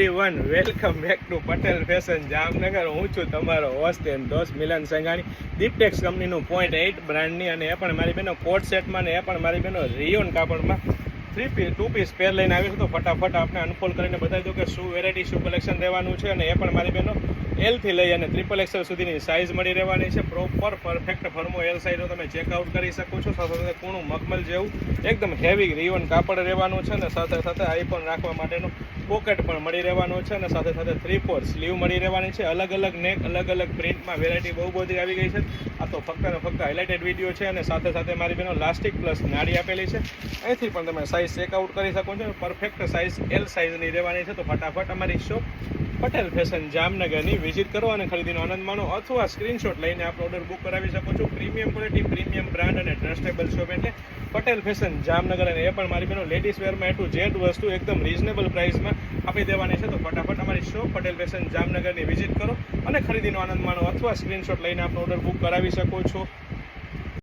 Everyone, welcome back to Patel fashion Jamnagar. હું છું તમારો હોસ્ટ એન્ડ દોસ્ત મિલન સંઘાણી. દીપટેક્સ કંપનીનું 0.8 બ્રાન્ડની અને એ પણ મારી બેનો કોટ સેટમાં ને એ પણ મારી બેનો રિયોન કાપડમાં 2 પીસ પેર લઈને આવી છે. તો ફટાફટ આપણે અનફોલ્ડ કરીને બતાવી દઉં કે શું વેરાયટી, શું કલેક્શન રહેવાનું છે. અને એ પણ મારી બેનો એલથી લઈ અને XXL સુધીની સાઇઝ મળી રહેવાની છે. પ્રોપર પરફેક્ટ ફર્મો એલ સાઇઝનો તમે ચેકઆઉટ કરી શકો છો. સાથે સાથે કૂણું મખમલ જેવું એકદમ હેવી રિયોન કાપડ રહેવાનું છે. અને સાથે સાથે આઈફોન રાખવા માટેનો પોકેટ પણ મળી રહેવાનું છે. અને સાથે સાથે 3/4 સ્લીવ મળી રહેવાની છે. અલગ અલગ નેક, અલગ અલગ પ્રિન્ટમાં વેરાયટી બહુ બધી આવી ગઈ છે. આ તો ફક્ત ને ફક્ત હાઇલાઇટેડ વિડીયો છે. અને સાથે સાથે મારી બેનો લાસ્ટિક પ્લસ નાડી આપેલી છે. અહીંથી પણ તમે સાઇઝ ચેકઆઉટ કરી શકો છો. પરફેક્ટ સાઇઝ એલ સાઇઝની રહેવાની છે. તો ફટાફટ અમારી શોપ પટેલ ફેશન જામનગરની વિઝિટ કરો અને ખરીદીનો આનંદ માણો, અથવા સ્ક્રીનશોટ લઈને આપણે ઓર્ડર બુક કરાવી શકો છો. પ્રીમિયમ ક્વોલિટી, પ્રીમિયમ બ્રાન્ડ અને ટ્રસ્ટેબલ શોપ એટલે પટેલ ફેશન જામનગર. અને એ પણ મારી બેનો લેડીઝ વેરમાં A to Z વસ્તુ એકદમ રીઝનેબલ પ્રાઇસમાં આપી દેવાની છે. તો ફટાફટ અમારી શોપ પટેલ ફેશન જામનગરની વિઝિટ કરો અને ખરીદીનો આનંદ માણો, અથવા સ્ક્રીનશોટ લઈને આપણે ઓર્ડર બુક કરાવી શકો છો.